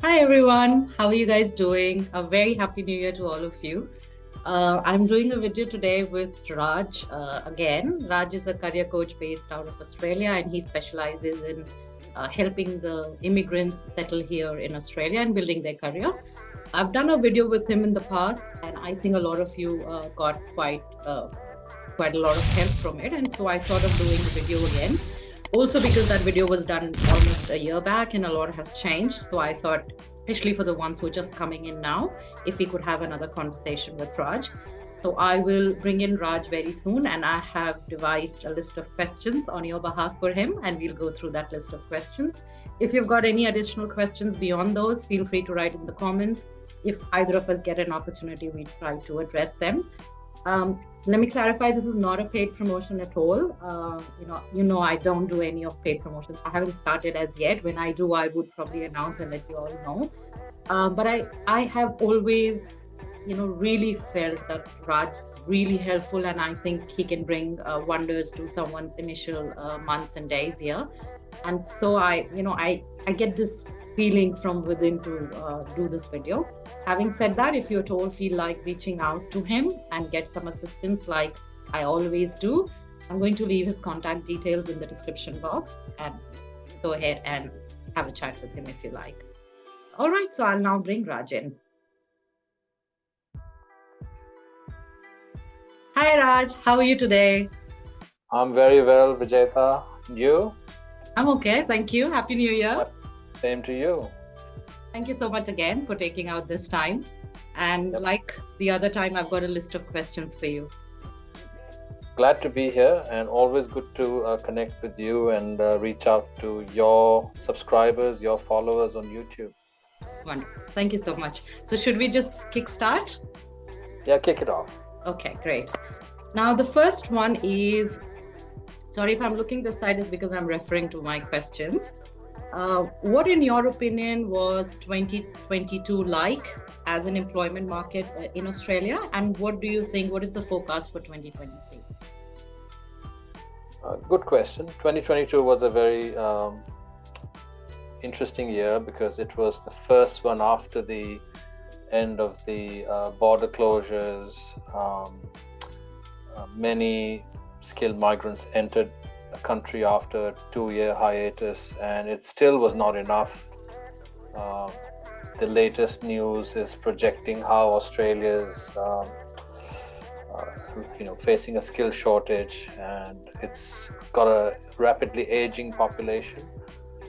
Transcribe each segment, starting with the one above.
Hi everyone, how are you guys doing? A very happy new year to all of you. I'm doing a video today with Raj again. Raj is a career coach based out of Australia and he specializes in helping the immigrants settle here in Australia and building their career. I've done a video with him in the past and I think a lot of you got quite a lot of help from it. And so I thought of doing the video again. Also, because that video was done almost a year back and a lot has changed. So I thought, especially for the ones who are just coming in now, if we could have another conversation with Raj. So I will bring in Raj very soon, and I have devised a list of questions on your behalf for him, and we'll go through that list of questions. If you've got any additional questions beyond those, feel free to write in the comments. If either of us get an opportunity, we try to address them. Let me clarify, this is not a paid promotion at all. I don't do any of paid promotions. I haven't started as yet. When I do, I would probably announce and let you all know. But I have always, really felt that Raj's really helpful, and I think he can bring wonders to someone's initial months and days here. And so I get this feeling from within to do this video. Having said that, if you at all feel like reaching out to him and get some assistance like I always do, I'm going to leave his contact details in the description box, and go ahead and have a chat with him if you like. All right, so I'll now bring Raj in. Hi Raj, how are you today? I'm very well, Vijayta. You? I'm okay, thank you. Happy New Year. Same to you. Thank you so much again for taking out this time. And Yep. like the other time, I've got a list of questions for you. Glad to be here, and always good to connect with you and reach out to your subscribers, your followers on YouTube. Wonderful. Thank you so much. So should we just kickstart? Yeah, kick it off. Okay, great. Now the first one is, sorry if I'm looking this side, is because I'm referring to my questions. What, in your opinion, was 2022 like as an employment market in Australia? And what do you think, what is the forecast for 2023? Good question. 2022 was a very interesting year because it was the first one after the end of the border closures. Many skilled migrants entered the country after a 2-year hiatus, and it still was not enough. The latest news is projecting how Australia's facing a skill shortage, and it's got a rapidly aging population,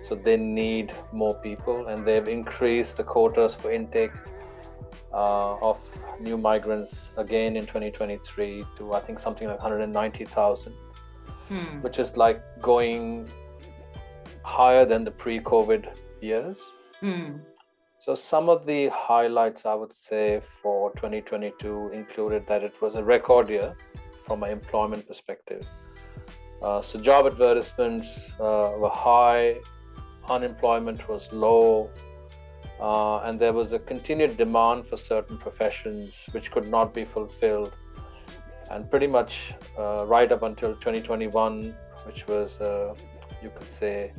so they need more people, and they've increased the quotas for intake of new migrants again in 2023 to I think something like 190,000, which is like going higher than the pre-COVID years. So some of the highlights I would say for 2022 included that it was a record year from an employment perspective. So job advertisements were high, unemployment was low, and there was a continued demand for certain professions which could not be fulfilled. And pretty much right up until 2021, which was, you could say,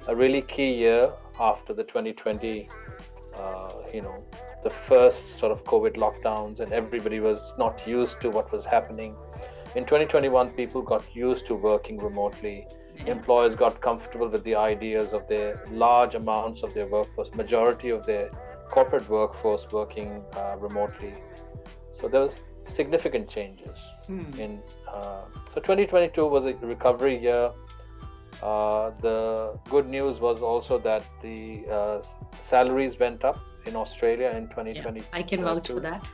a really key year after the 2020, the first sort of COVID lockdowns, and everybody was not used to what was happening. In 2021, people got used to working remotely. Employers got comfortable with the ideas of their large amounts of their workforce, majority of their corporate workforce working remotely. So there was significant changes. So 2022 was a recovery year. The good news was also that the salaries went up in Australia in 2022. I can vouch for that.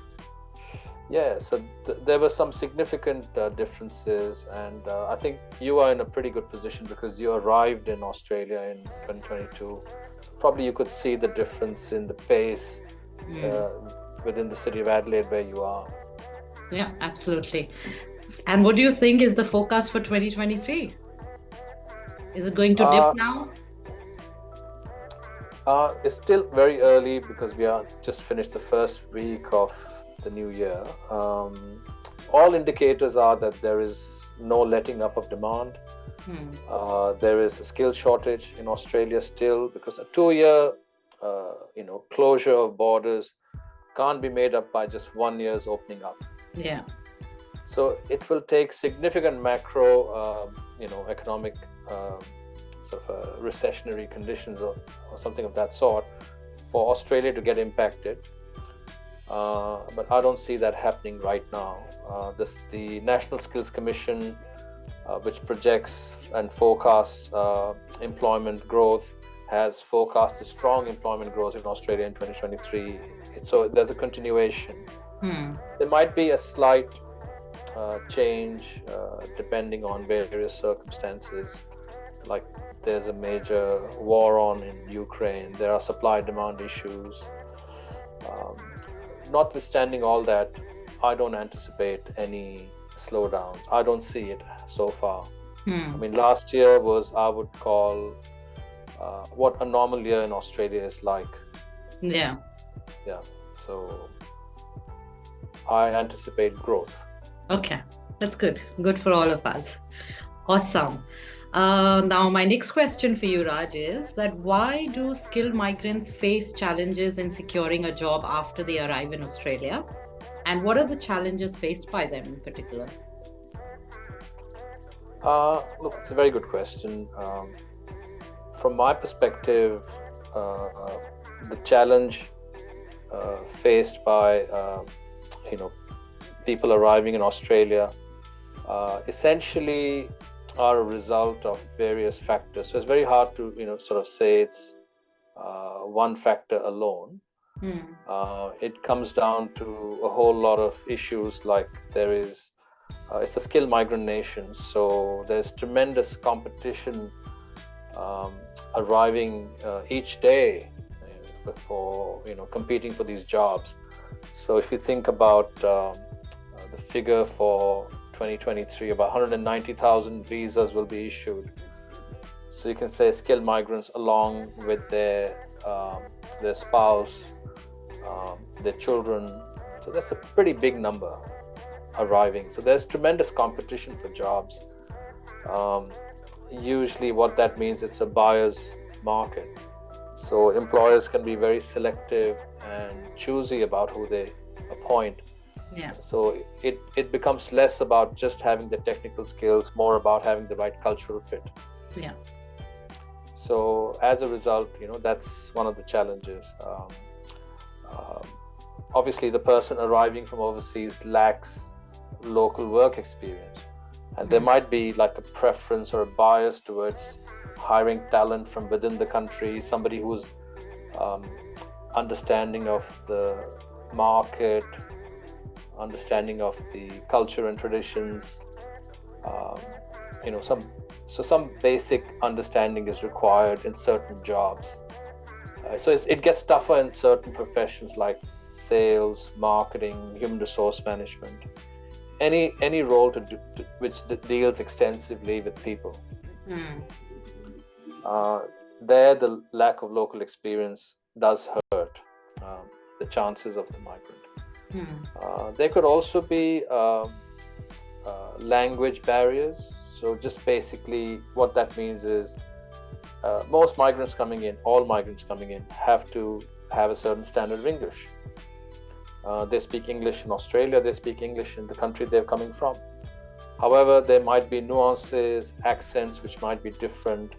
Yeah, so there were some significant differences, and I think you are in a pretty good position because you arrived in Australia in 2022. So probably you could see the difference in the pace within the city of Adelaide where you are. Yeah, absolutely. And what do you think is the forecast for 2023? Is it going to dip now? It's still very early because we are just finished the first week of the new year. All indicators are that there is no letting up of demand. There is a skill shortage in Australia still because a 2-year closure of borders can't be made up by just 1 year's opening up. Yeah. So it will take significant macro, economic sort of recessionary conditions or something of that sort for Australia to get impacted. But I don't see that happening right now. The National Skills Commission, which projects and forecasts employment growth, has forecast a strong employment growth in Australia in 2023. So there's a continuation. There might be a slight change depending on various circumstances, like there's a major war on in Ukraine, there are supply-demand issues. Notwithstanding all that, I don't anticipate any slowdowns. I don't see it so far. I mean, last year was, I would call, what a normal year in Australia is like. Yeah. So I anticipate growth. Okay, that's good. Good for all of us. Awesome. Now, my next question for you, Raj, is that why do skilled migrants face challenges in securing a job after they arrive in Australia? And what are the challenges faced by them in particular? Look, it's a very good question. From my perspective, the challenge faced by people arriving in Australia essentially are a result of various factors. So it's very hard to sort of say it's one factor alone. It comes down to a whole lot of issues, like there is it's a skilled migrant nation, so there's tremendous competition arriving each day for competing for these jobs. So if you think about the figure for 2023, about 190,000 visas will be issued. So you can say skilled migrants along with their spouse, their children. So that's a pretty big number arriving. So there's tremendous competition for jobs. Usually what that means, it's a buyer's market. So employers can be very selective and choosy about who they appoint. Yeah. So it becomes less about just having the technical skills, more about having the right cultural fit. Yeah. So as a result, that's one of the challenges. Obviously, the person arriving from overseas lacks local work experience, and there might be like a preference or a bias towards hiring talent from within the country, somebody who's understanding of the market, understanding of the culture and traditions. Some basic understanding is required in certain jobs. So it gets tougher in certain professions like sales, marketing, human resource management, any role which deals extensively with people. There, the lack of local experience does hurt the chances of the migrant. There could also be language barriers. So just basically what that means is most migrants coming in, all migrants coming in, have to have a certain standard of English. They speak English in Australia, they speak English in the country they're coming from. However, there might be nuances, accents which might be different.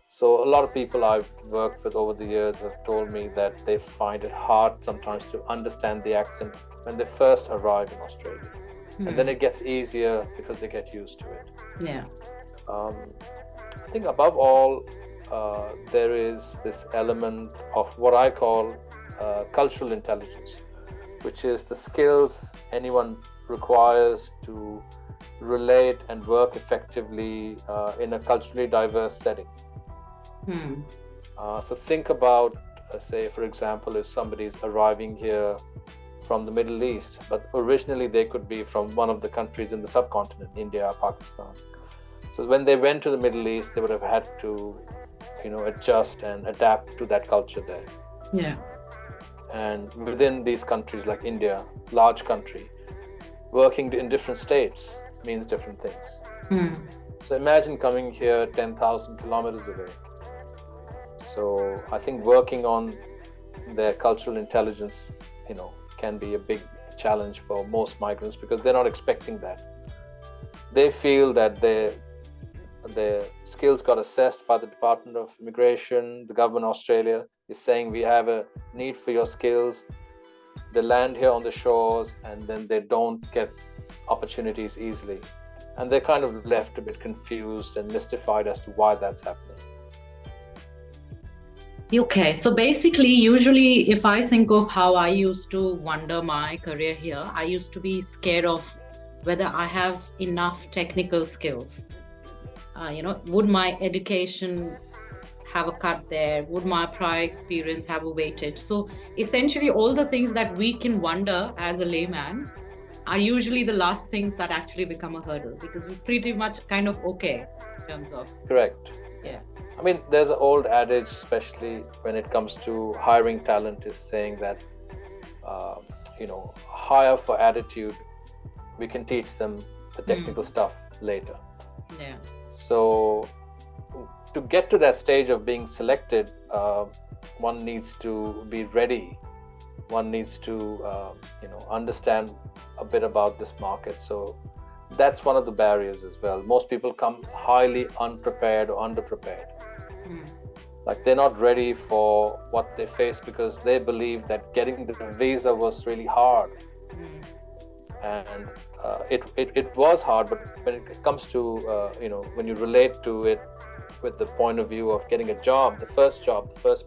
So a lot of people I've worked with over the years have told me that they find it hard sometimes to understand the accent when they first arrive in Australia. And then it gets easier because they get used to it. Yeah. I think above all, there is this element of what I call cultural intelligence, which is the skills anyone requires to relate and work effectively in a culturally diverse setting. So think about, say, for example, if somebody is arriving here from the Middle East, but originally they could be from one of the countries in the subcontinent, India, Pakistan. So when they went to the Middle East, they would have had to, adjust and adapt to that culture there. Yeah. And within these countries like India, large country, working in different states means different things. So imagine coming here 10,000 kilometers away. So I think working on their cultural intelligence, can be a big challenge for most migrants because they're not expecting that. They feel that their skills got assessed by the Department of Immigration. The government of Australia is saying we have a need for your skills. They land here on the shores and then they don't get opportunities easily. And they're kind of left a bit confused and mystified as to why that's happening. Okay, so basically, usually, if I think of how I used to wonder my career here, I used to be scared of whether I have enough technical skills. Would my education have a cut there? Would my prior experience have a weightage? So essentially, all the things that we can wonder as a layman are usually the last things that actually become a hurdle because we're pretty much kind of okay in terms of. Correct. Yeah. I mean, there's an old adage, especially when it comes to hiring talent, is saying that, hire for attitude. We can teach them the technical stuff later. Yeah. So to get to that stage of being selected, one needs to be ready. One needs to, understand a bit about this market. So that's one of the barriers as well. Most people come highly unprepared or underprepared. Like they're not ready for what they face because they believe that getting the visa was really hard. And it was hard, but when it comes to, when you relate to it with the point of view of getting a job, the first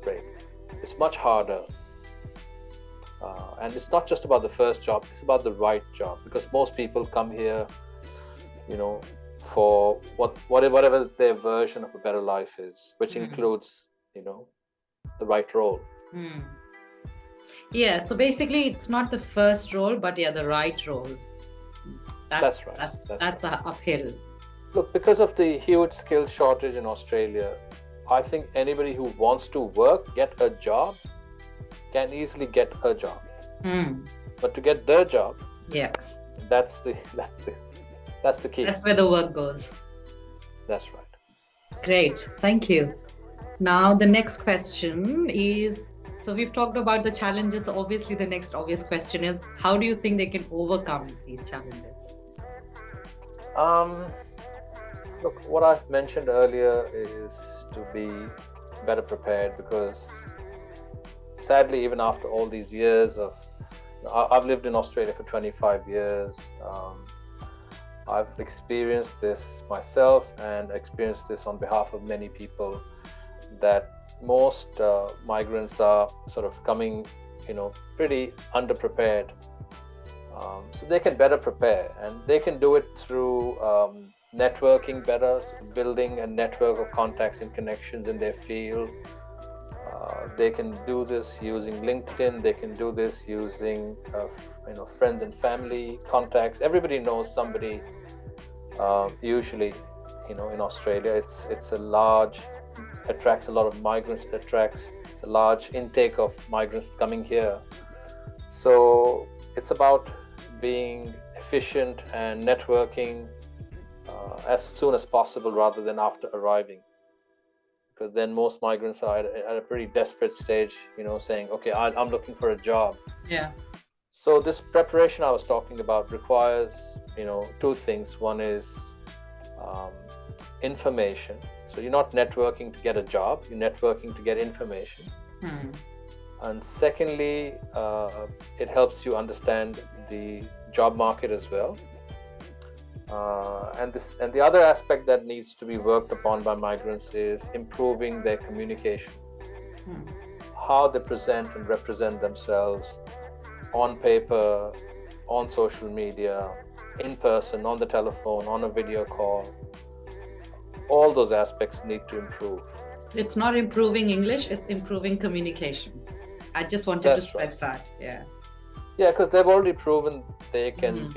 break, it's much harder. And it's not just about the first job, it's about the right job, because most people come here, for whatever their version of a better life is, which includes, the right role. Yeah, so basically it's not the first role, but the right role. That's right. That's right. Uphill. Look, because of the huge skill shortage in Australia, I think anybody who wants to work, get a job, can easily get a job. But to get the job, that's the key. That's where the work goes. That's right. Great, thank you. Now the next question is, so we've talked about the challenges. Obviously, the next obvious question is, how do you think they can overcome these challenges? Look, what I've mentioned earlier is to be better prepared, because sadly, even after all these years of, I've lived in Australia for 25 years. I've experienced this myself and experienced this on behalf of many people, that most migrants are sort of coming, pretty underprepared. So they can better prepare, and they can do it through networking better, so building a network of contacts and connections in their field. They can do this using LinkedIn. They can do this using, friends and family contacts. Everybody knows somebody. Usually, in Australia, it's attracts a lot of migrants. It's a large intake of migrants coming here. So it's about being efficient and networking as soon as possible rather than after arriving. Because then most migrants are at a pretty desperate stage, saying, okay, I'm looking for a job. Yeah. So this preparation I was talking about requires, two things. One is information. So you're not networking to get a job, you're networking to get information. And secondly, it helps you understand the job market as well. And the other aspect that needs to be worked upon by migrants is improving their communication, how they present and represent themselves on paper, on social media, in person, on the telephone, on a video call. All those aspects need to improve. It's not improving English, it's improving communication. I just wanted to stress that. Yeah, because they've already proven they can,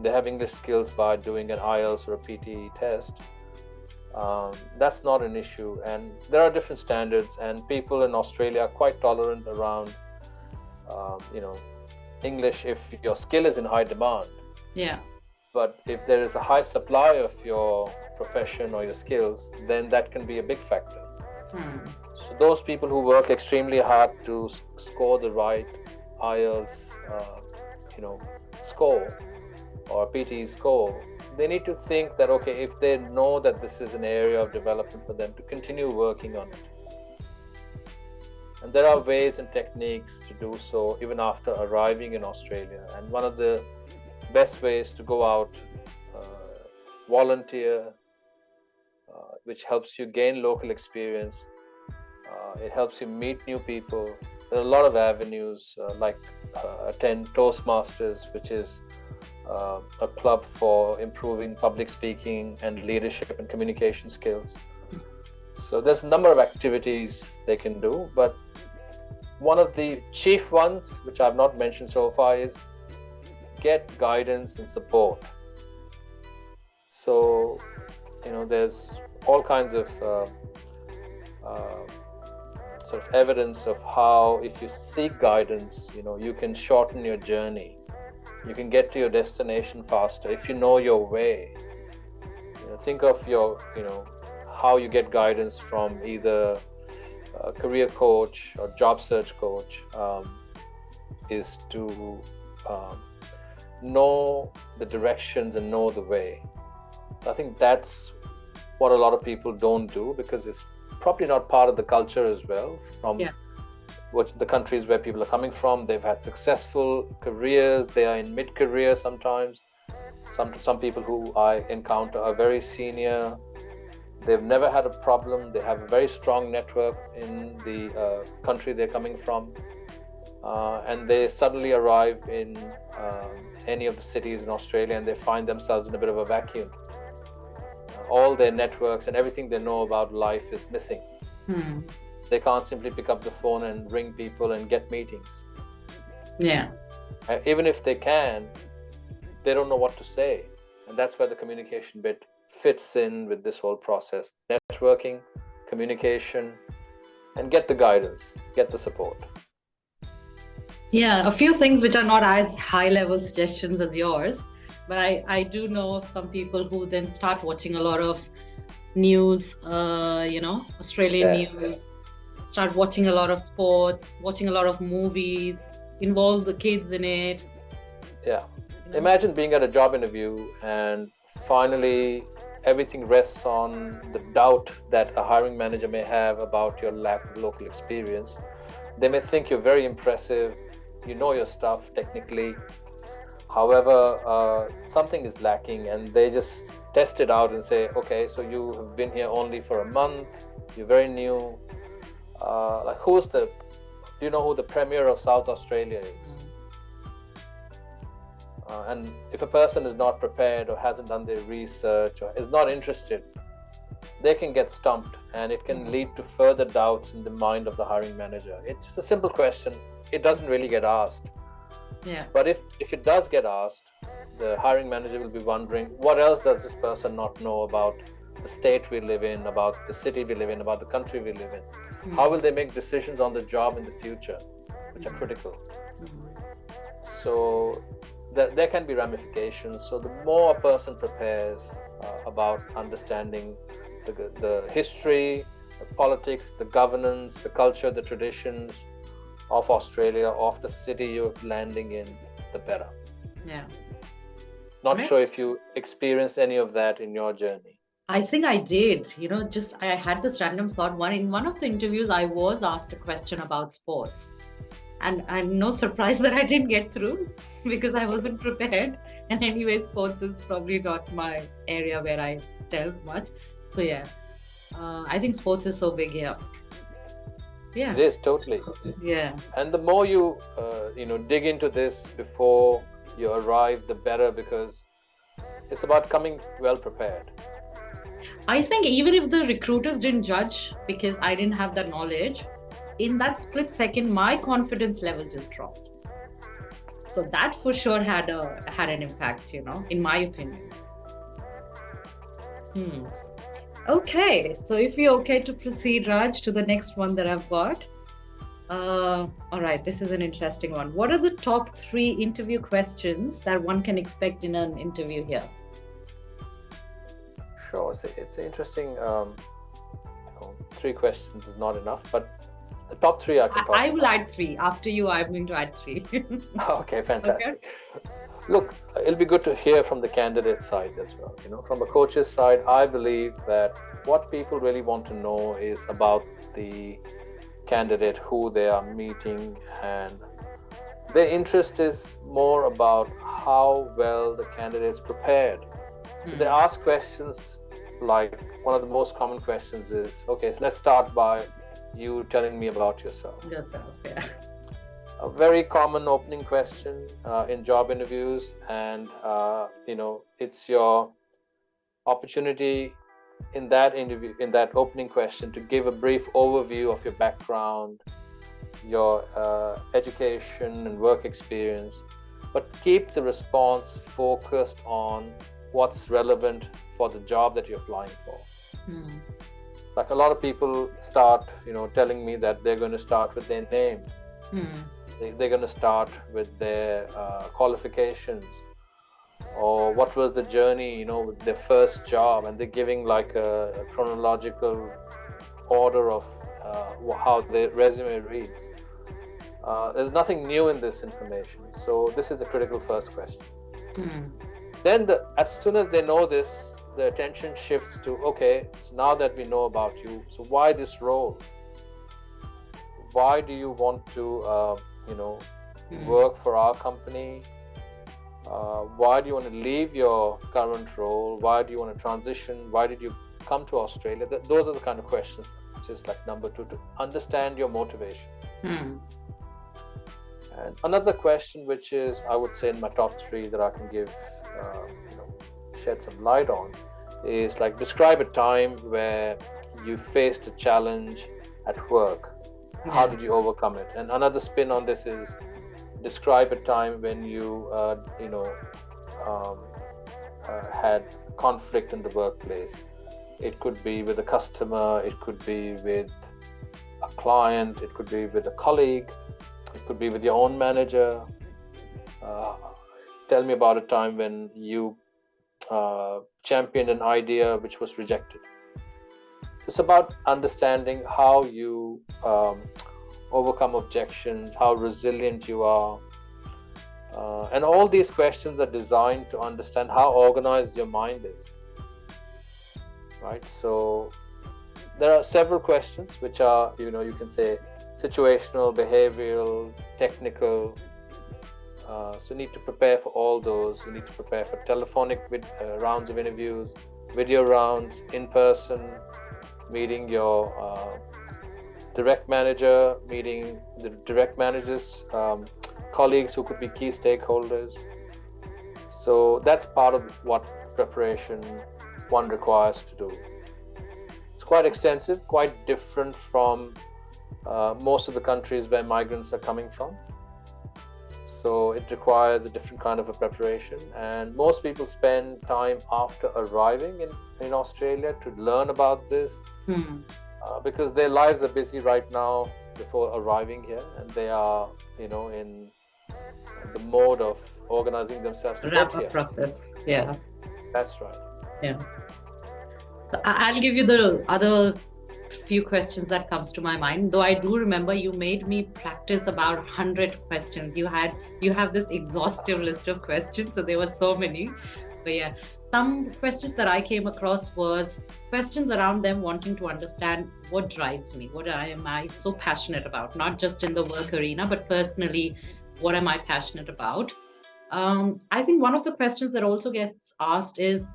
they have English skills by doing an IELTS or a PTE test. That's not an issue, and there are different standards, and people in Australia are quite tolerant around English if your skill is in high demand. But if there is a high supply of your profession or your skills, then that can be a big factor. So those people who work extremely hard to score the right IELTS, score or PT score, they need to think that, okay, if they know that this is an area of development for them, to continue working on it. And there are ways and techniques to do so even after arriving in Australia. And one of the best ways to go out, volunteer, which helps you gain local experience. It helps you meet new people. There are a lot of avenues, like attend Toastmasters, which is a club for improving public speaking and leadership and communication skills. So there's a number of activities they can do, but one of the chief ones, which I've not mentioned so far, is get guidance and support. So, there's all kinds of sort of evidence of how, if you seek guidance, you can shorten your journey. You can get to your destination faster if you know your way. Think of how you get guidance from either a career coach or job search coach, is to know the directions and know the way. I think that's what a lot of people don't do, because it's probably not part of the culture as well, from what the countries where people are coming from. They've had successful careers, they are in mid-career sometimes. Some people who I encounter are very senior. They've never had a problem. They have a very strong network in the country they're coming from, and they suddenly arrive in any of the cities in Australia, and they find themselves in a bit of a vacuum. All their networks and everything they know about life is missing. They can't simply pick up the phone and ring people and get meetings. Even if they can, they don't know what to say. And that's where the communication bit fits in with this whole process. Networking, communication, and get the guidance, get the support. A few things which are not as high-level suggestions as yours, but I do know of some people who then start watching a lot of news, Australian news, start watching a lot of sports, watching a lot of movies, involve the kids in it. Imagine being at a job interview and finally everything rests on the doubt that a hiring manager may have about your lack of local experience. They may think you're very impressive, you know your stuff technically. However, something is lacking, and they just test it out and say, okay, so you have been here only for a month, you're very new. Do you know who the Premier of South Australia is? And if a person is not prepared or hasn't done their research or is not interested, they can get stumped, and it can lead to further doubts in the mind of the hiring manager. It's a simple question. It doesn't really get asked. But if it does get asked, the hiring manager will be wondering, what else does this person not know about the state we live in, about the city we live in, about the country we live in? How will they make decisions on the job in the future, which are critical? So there can be ramifications. So the more a person prepares about understanding the history, the politics, the governance, the culture, the traditions of Australia, of the city you're landing in, the better. Not sure if you experienced any of that in your journey. I think I did. I had this random thought. In one of the interviews, I was asked a question about sports. And I'm no surprise that I didn't get through because I wasn't prepared. And anyway, sports is probably not my area where I delve much. So I think sports is so big here. It is totally. And the more you dig into this before you arrive, the better, because it's about coming well prepared. I think even if the recruiters didn't judge because I didn't have that knowledge, in that split second, my confidence level just dropped. So that for sure had an impact, in my opinion. Okay, so if you're okay to proceed, Raj, to the next one that I've got. All right, this is an interesting one. What are the top 3 interview questions that one can expect in an interview here? Sure, it's an interesting 3 questions is not enough, but the top 3 I can talk I will about. add 3. After you, I'm going to add 3. Okay, fantastic. Look, it'll be good to hear from the candidate side as well. From a coach's side, I believe that what people really want to know is about the candidate, who they are meeting, and their interest is more about how well the candidate is prepared. So they ask questions like, one of the most common questions is, okay, so let's start by you telling me about yourself. Yeah. A very common opening question in job interviews, and it's your opportunity in that interview, in that opening question, to give a brief overview of your background, your education and work experience, but keep the response focused on what's relevant for the job that you're applying for. Like a lot of people start telling me that they're going to start with their name. They're going to start with their qualifications, or what was the journey with their first job, and they're giving like a chronological order of how their resume reads. There's nothing new in this information, so this is the critical first question. Then as soon as they know this, the attention shifts to, okay, so now that we know about you, so why this role? Why do you want to work for our company? Why do you want to leave your current role? Why do you want to transition? Why did you come to Australia? Those are the kind of questions, just like number 2, to understand your motivation. And another question, which is, I would say, in my top 3 that I can give, shed some light on, is like, describe a time where you faced a challenge at work. How did you overcome it? And another spin on this is, describe a time when you had conflict in the workplace. It could be with a customer, it could be with a client, it could be with a colleague, it could be with your own manager. Tell me about a time when you championed an idea which was rejected. So it's about understanding how you overcome objections, how resilient you are. And all these questions are designed to understand how organized your mind is. Right? So there are several questions which are, you can say, situational, behavioral, technical. So you need to prepare for all those. You need to prepare for telephonic rounds of interviews, video rounds, in person, meeting your direct manager, meeting the direct manager's colleagues who could be key stakeholders. So that's part of what preparation one requires to do. It's quite extensive, quite different from most of the countries where migrants are coming from. So it requires a different kind of a preparation, and most people spend time after arriving in Australia to learn about this, because their lives are busy right now before arriving here, and they are in the mode of organizing themselves to Wrap get up here. process. Yeah, that's right. Yeah. So I'll give you the other few questions that comes to my mind, though I do remember you made me practice about 100 questions. You have this exhaustive list of questions, so there were so many. But yeah, some questions that I came across was questions around them wanting to understand what drives me, what am I so passionate about, not just in the work arena, but personally, what am I passionate about? I think one of the questions that also gets asked is,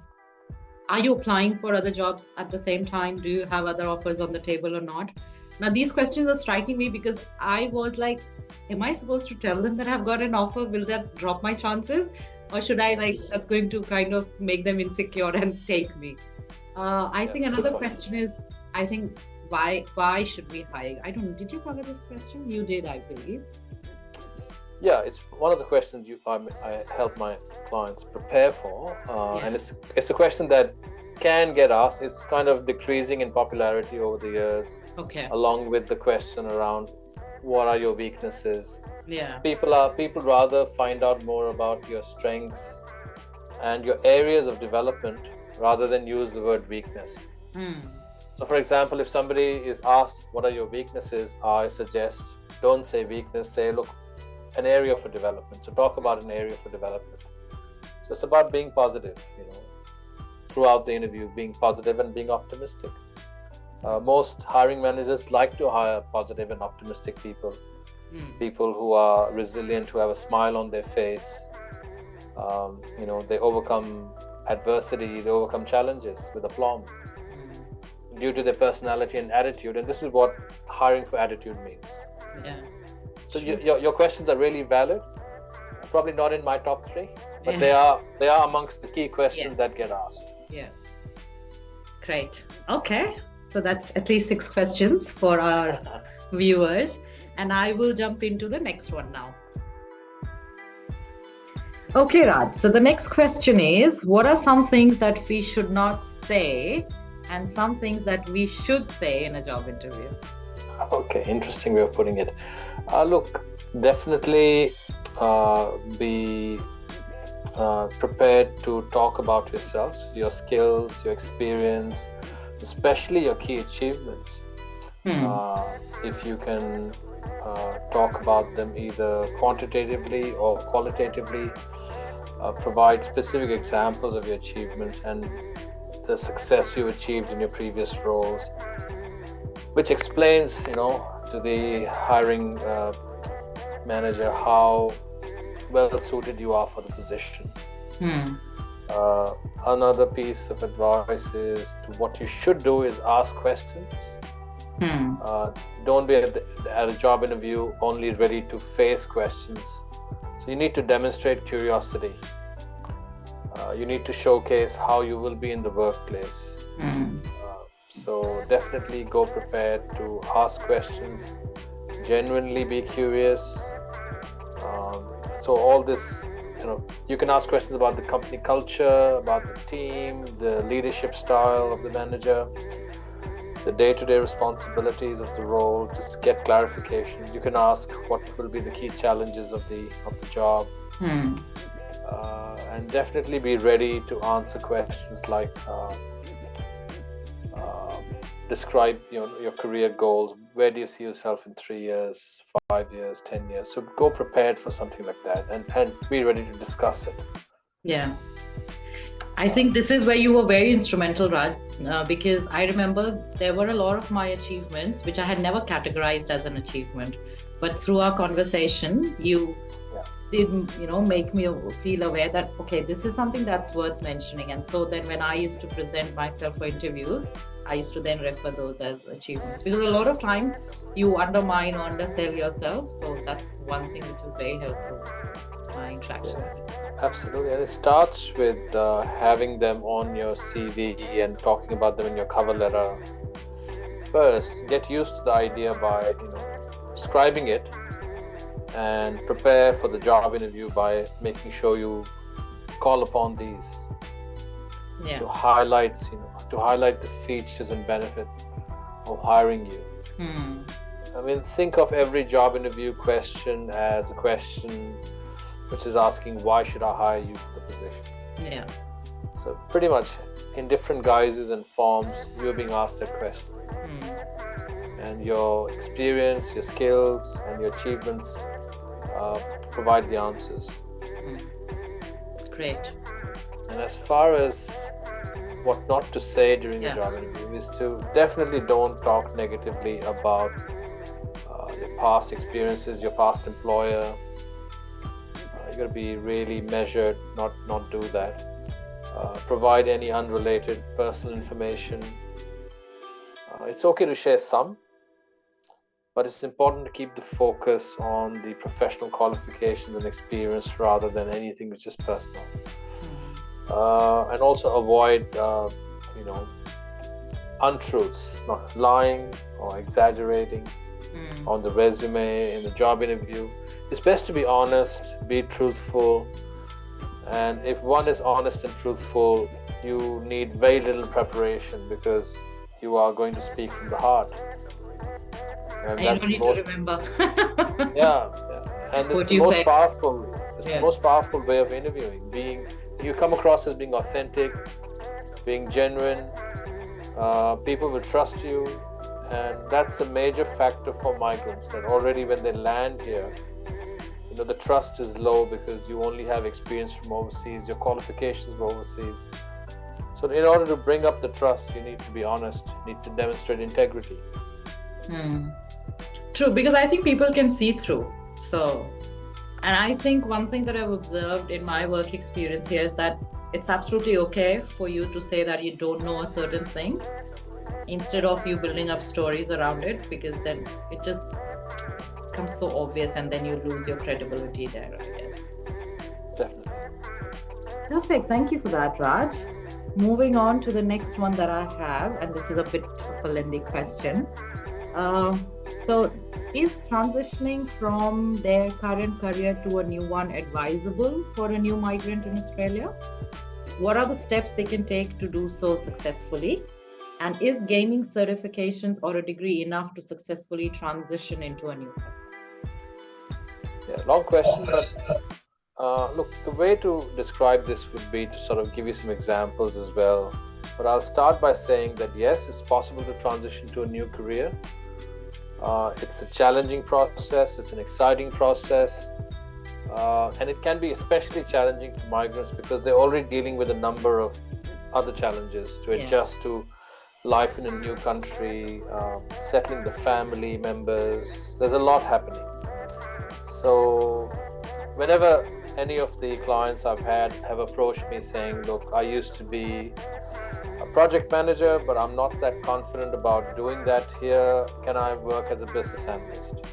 are you applying for other jobs at the same time? Do you have other offers on the table or not? Now, these questions are striking me because I was like, am I supposed to tell them that I've got an offer? Will that drop my chances? Or should I, that's going to kind of make them insecure and take me? I think another question is, I think, why should we hire? I don't know, did you cover this question? You did, I believe. Yeah, it's one of the questions I help my clients prepare for, and it's a question that can get asked. It's kind of decreasing in popularity over the years. Okay. Along with the question around what are your weaknesses. Yeah. People rather find out more about your strengths and your areas of development rather than use the word weakness. So, for example, if somebody is asked, what are your weaknesses? I suggest don't say weakness, say, look, an area for development. So, talk about an area for development. So, it's about being positive, throughout the interview, being positive and being optimistic. Most hiring managers like to hire positive and optimistic people, people who are resilient, who have a smile on their face. They overcome adversity, they overcome challenges with aplomb due to their personality and attitude. And this is what hiring for attitude means. Yeah. So your questions are really valid. Probably not in my top 3, but they are amongst the key questions that get asked. Yeah. Great. Okay. So that's at least 6 questions for our viewers. And I will jump into the next one now. Okay, Raj. So the next question is, what are some things that we should not say and some things that we should say in a job interview? Okay, interesting way of putting it. Look, definitely be prepared to talk about yourself, your skills, your experience, especially your key achievements. If you can talk about them either quantitatively or qualitatively, provide specific examples of your achievements and the success you achieved in your previous roles, which explains, to the hiring manager how well suited you are for the position. Another piece of advice is what you should do is ask questions. Don't be at a job interview only ready to face questions. So you need to demonstrate curiosity. You need to showcase how you will be in the workplace. So definitely go prepared to ask questions, genuinely be curious. So all this, you can ask questions about the company culture, about the team, the leadership style of the manager, the day-to-day responsibilities of the role, just get clarification. You can ask what will be the key challenges of the job. And definitely be ready to answer questions like describe your career goals. Where do you see yourself in 3 years, 5 years, 10 years? So go prepared for something like that and be ready to discuss it. Yeah. I think this is where you were very instrumental, Raj, because I remember there were a lot of my achievements which I had never categorized as an achievement. But through our conversation, you did, make me feel aware that, okay, this is something that's worth mentioning. And so then when I used to present myself for interviews, I used to then refer those as achievements. Because a lot of times you undermine or undersell yourself. So that's one thing which was very helpful in my interaction. Absolutely, and it starts with having them on your CV and talking about them in your cover letter. First, get used to the idea by describing it, and prepare for the job interview by making sure you call upon these to highlight the features and benefits of hiring you. I mean, think of every job interview question as a question which is asking, why should I hire you for the position? So pretty much in different guises and forms, you're being asked that question. And your experience, your skills, and your achievements provide the answers. Great. And as far as what not to say during a job interview is to definitely don't talk negatively about your past experiences, your past employer. You got to be really measured, not do that. Provide any unrelated personal information. It's okay to share some, but it's important to keep the focus on the professional qualifications and experience rather than anything which is personal. And also avoid, untruths, not lying or exaggerating on the resume, in the job interview. It's best to be honest, be truthful. And if one is honest and truthful, you need very little preparation because you are going to speak from the heart. And that's the most, to remember. And this is the most powerful. It's the most powerful way of interviewing. You come across as being authentic, being genuine, People will trust you, and that's a major factor for migrants, that already when they land here, the trust is low because you only have experience from overseas, your qualifications were overseas. So in order to bring up the trust, you need to be honest, you need to demonstrate integrity. True, because I think people can see through. So, and I think one thing that I've observed in my work experience here is that it's absolutely okay for you to say that you don't know a certain thing instead of you building up stories around it, because then it just becomes so obvious and then you lose your credibility there, I guess. Definitely. Perfect. Thank you for that, Raj. Moving on to the next one that I have, and this is a bit of a lengthy question. So, is transitioning from their current career to a new one advisable for a new migrant in Australia? What are the steps they can take to do so successfully? And is gaining certifications or a degree enough to successfully transition into a new career? Yeah, long question, but look, the way to describe this would be to sort of give you some examples as well. But I'll start by saying that yes, it's possible to transition to a new career. It's a challenging process, it's an exciting process, and it can be especially challenging for migrants because they're already dealing with a number of other challenges to adjust to life in a new country, settling the family members. There's a lot happening. So whenever any of the clients I've had have approached me saying, look, I used to be a project manager, but I'm not that confident about doing that here. Can I work as a business analyst?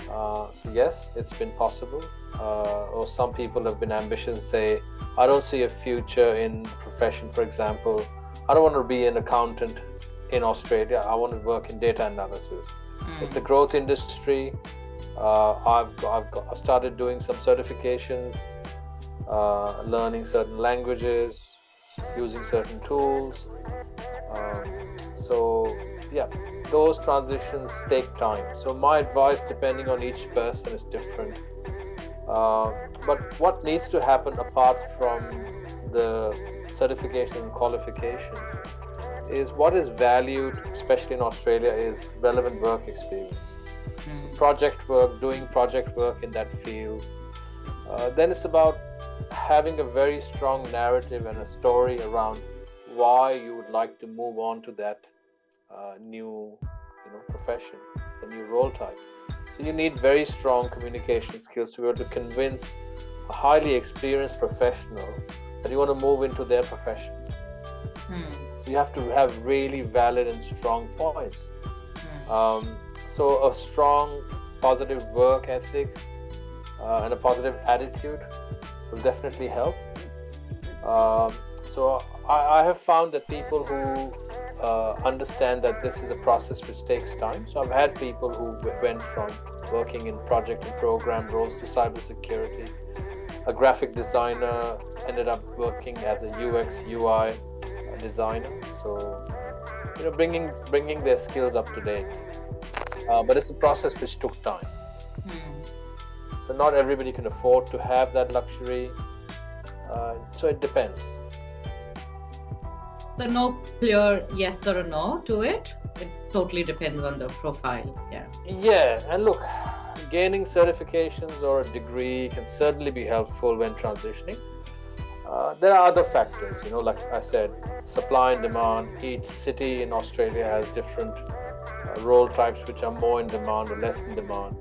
So yes, it's been possible. Or some people have been ambitious, say, I don't see a future in the profession. For example, I don't want to be an accountant in Australia. I want to work in data analysis. It's a growth industry. I've started doing some certifications, learning certain languages, using certain tools. So yeah, those transitions take time. So my advice, depending on each person, is different. But what needs to happen apart from the certification and qualifications is what is valued, especially in Australia, is relevant work experience. So project work, doing project work in that field. Then it's about having a very strong narrative and a story around why you would like to move on to that new profession, a new role type. So you need very strong communication skills to be able to convince a highly experienced professional that you want to move into their profession. So you have to have really valid and strong points. So a strong positive work ethic and a positive attitude will definitely help. So I have found that people who understand that this is a process which takes time. So I've had people who went from working in project and program roles to cybersecurity. A graphic designer ended up working as a UX UI designer. So bringing their skills up to date. But it's a process which took time. So not everybody can afford to have that luxury. So it depends. So no clear yes or a no to it. It totally depends on the profile. Yeah, and look, gaining certifications or a degree can certainly be helpful when transitioning. There are other factors, like I said, supply and demand. Each city in Australia has different role types which are more in demand or less in demand.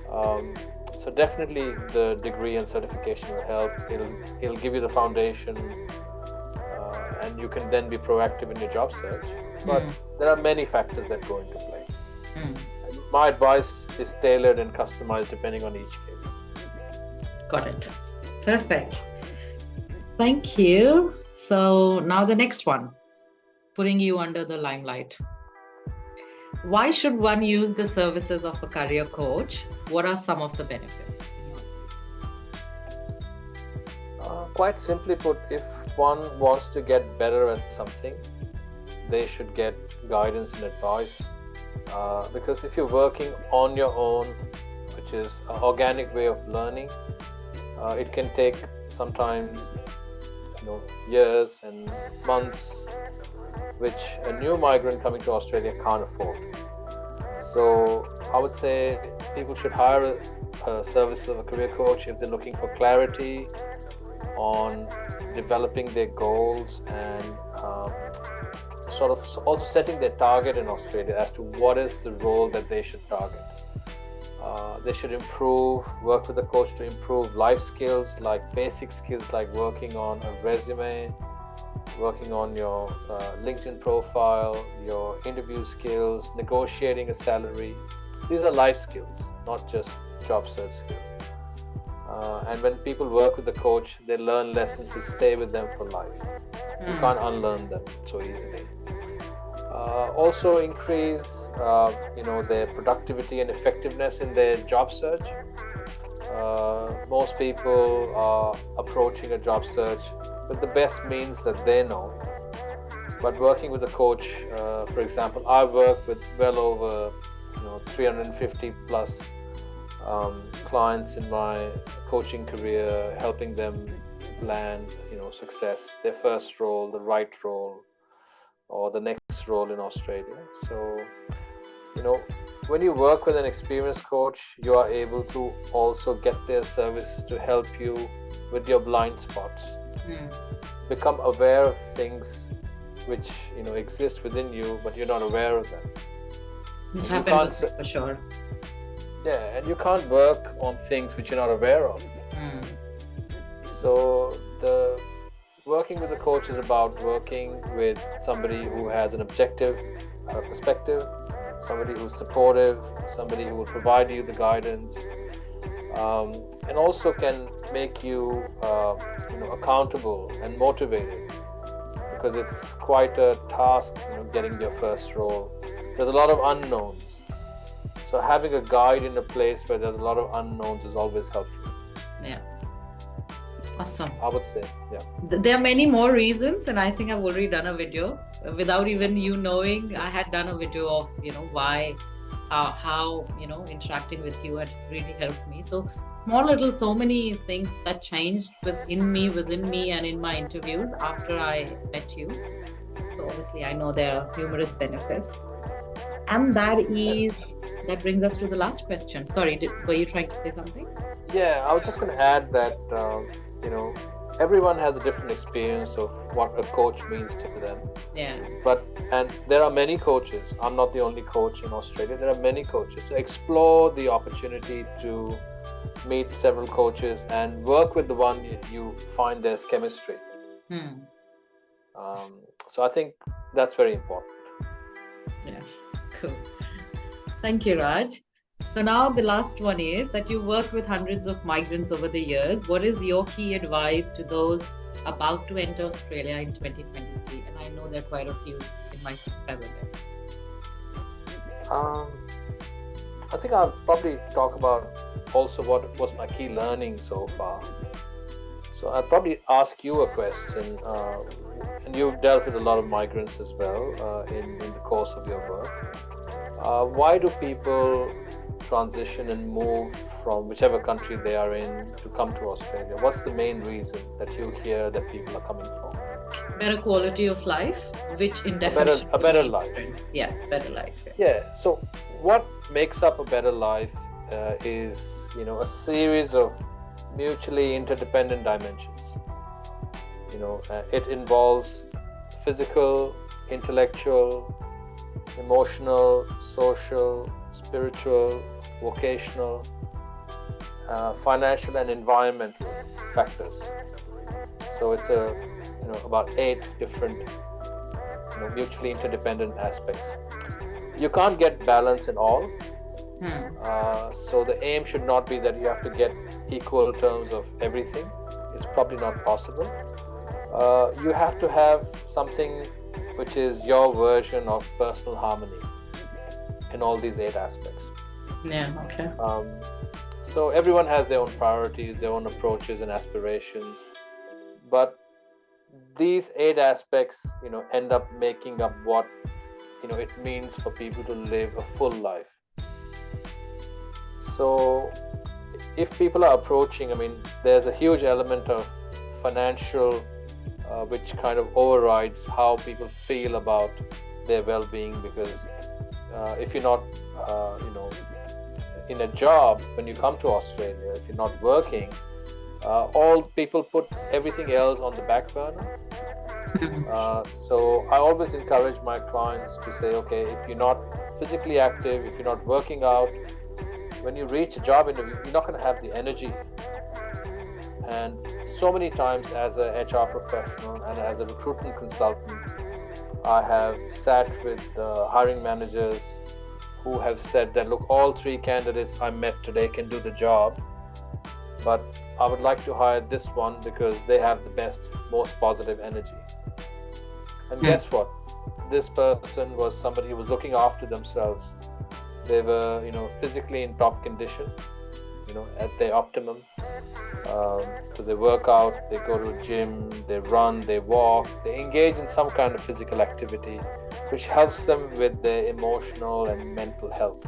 So definitely the degree and certification will help. It'll give you the foundation, and you can then be proactive in your job search. But there are many factors that go into play. My advice is tailored and customized depending on each case. Got it. Perfect. Thank you. So now the next one, putting you under the limelight. Why should one use the services of a career coach? What are some of the benefits? Quite simply put, if one wants to get better at something, they should get guidance and advice. Because if you're working on your own, which is an organic way of learning, it can take sometimes years and months which a new migrant coming to Australia can't afford. So I would say people should hire a service of a career coach if they're looking for clarity on developing their goals and sort of also setting their target in Australia as to what is the role that they should target. They should work with the coach to improve life skills, like basic skills like working on a resume, working on your LinkedIn profile, your interview skills, negotiating a salary. These are life skills, not just job search skills. And when people work with the coach, they learn lessons to stay with them for life. You can't unlearn them so easily. Also increase their productivity and effectiveness in their job search. Most people are approaching a job search with the best means that they know. But working with a coach, for example, I work with well over 350 plus clients in my coaching career, helping them land success, their first role, the right role, or the next role in Australia. So when you work with an experienced coach, you are able to also get their services to help you with your blind spots. Become aware of things which exist within you, but you're not aware of them. Which happens for sure. Yeah, and you can't work on things which you're not aware of. So the working with a coach is about working with somebody who has an objective perspective, somebody who's supportive, somebody who will provide you the guidance, and also can make you accountable and motivated, because it's quite a task getting your first role. There's a lot of unknowns, so having a guide in a place where there's a lot of unknowns is always helpful. Yeah, awesome. I would say, yeah. There are many more reasons, and I think I've already done a video without even you knowing. I had done a video of why, how interacting with you had really helped me. So so many things that changed within me and in my interviews after I met you. So obviously I know there are numerous benefits, and that brings us to the last question. Sorry, were you trying to say something? Yeah, I was just going to add that everyone has a different experience of what a coach means to them. Yeah. And there are many coaches. I'm not the only coach in Australia. There are many coaches. So explore the opportunity to meet several coaches and work with the one you find there's chemistry. So I think that's very important. Yeah, cool. Thank you, Raj. So now the last one is that you worked with hundreds of migrants over the years. What is your key advice to those about to enter Australia in 2023? And I know there are quite a few in my subscriber base. I think I'll probably talk about also what was my key learning so far. So I'll probably ask you a question, and you've dealt with a lot of migrants as well in the course of your work. Why do people transition and move from whichever country they are in to come to Australia? What's the main reason that you hear that people are coming from? Better quality of life, which in definition a better life. Yeah, better life. Yeah. So what makes up a better life is a series of mutually interdependent dimensions. It involves physical, intellectual, emotional, social, spiritual, vocational, financial and environmental factors. So it's about 8 different mutually interdependent aspects. You can't get balance in all. So the aim should not be that you have to get equal terms of everything. It's probably not possible. You have to have something which is your version of personal harmony in all these 8 aspects. Yeah, okay. So everyone has their own priorities, their own approaches and aspirations, but these 8 aspects end up making up what it means for people to live a full life. So if people are approaching, there's a huge element of financial which kind of overrides how people feel about their well-being. Because if you're not, in a job, when you come to Australia, if you're not working, all people put everything else on the back burner. So I always encourage my clients to say, okay, if you're not physically active, if you're not working out, when you reach a job interview, you're not going to have the energy. And so many times as a HR professional and as a recruitment consultant, I have sat with hiring managers who have said that, look, all three candidates I met today can do the job, but I would like to hire this one because they have the best, most positive energy. And guess what? This person was somebody who was looking after themselves. They were, physically in top condition, at their optimum. So they work out, they go to a gym, they run, they walk, they engage in some kind of physical activity, which helps them with their emotional and mental health.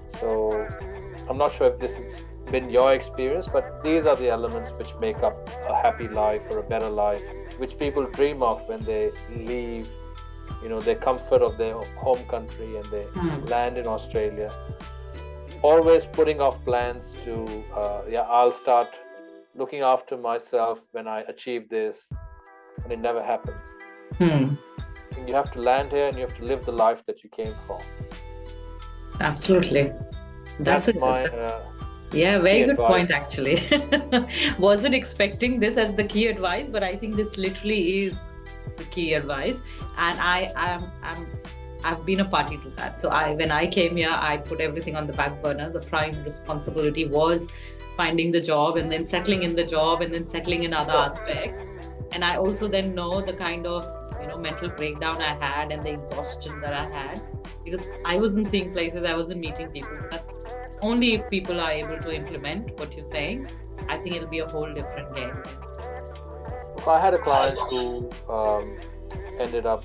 So I'm not sure if this has been your experience, but these are the elements which make up a happy life or a better life, which people dream of when they leave, their comfort of their home country and they land in Australia. Always putting off plans to, I'll start looking after myself when I achieve this, and it never happens. You have to land here and you have to live the life that you came for. Absolutely. That's my very good advice. point, actually. Wasn't expecting this as the key advice, but I think this literally is the key advice, and I've been a party to that. So when I came here, I put everything on the back burner. The prime responsibility was finding the job and then settling in the job and then settling in other aspects. And I also then know the kind of mental breakdown I had and the exhaustion that I had, because I wasn't seeing places, I wasn't meeting people. So that's only if people are able to implement what you're saying. I think it'll be a whole different game. I had a client who ended up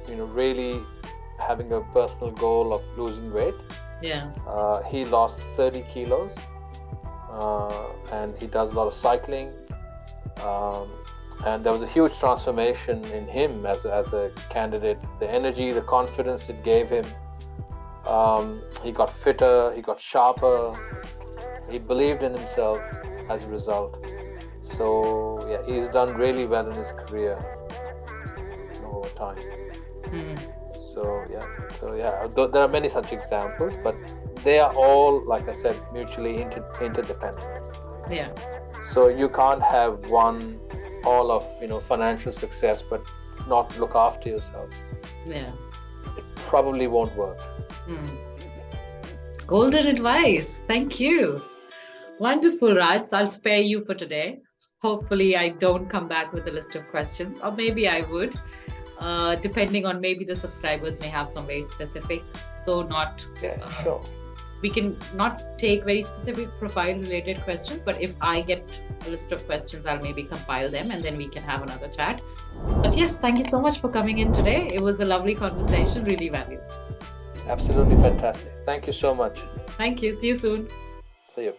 really having a personal goal of losing weight. He lost 30 kilos and he does a lot of cycling, and there was a huge transformation in him as a candidate. The energy, the confidence it gave him. He got fitter, he got sharper, he believed in himself as a result. So he's done really well in his career over time. So there are many such examples, but they are all, like I said, mutually interdependent. So you can't have one all of financial success but not look after yourself. It probably won't work. Golden advice. Thank you. Wonderful, Raj. So I'll spare you for today. Hopefully I don't come back with a list of questions, or maybe I would, depending on, maybe the subscribers may have some very specific, though not. Sure. We can not take very specific profile related questions, but if I get a list of questions, I'll maybe compile them and then we can have another chat. But yes, thank you so much for coming in today. It was a lovely conversation, really valuable. Absolutely fantastic. Thank you so much. Thank you. See you soon. See you.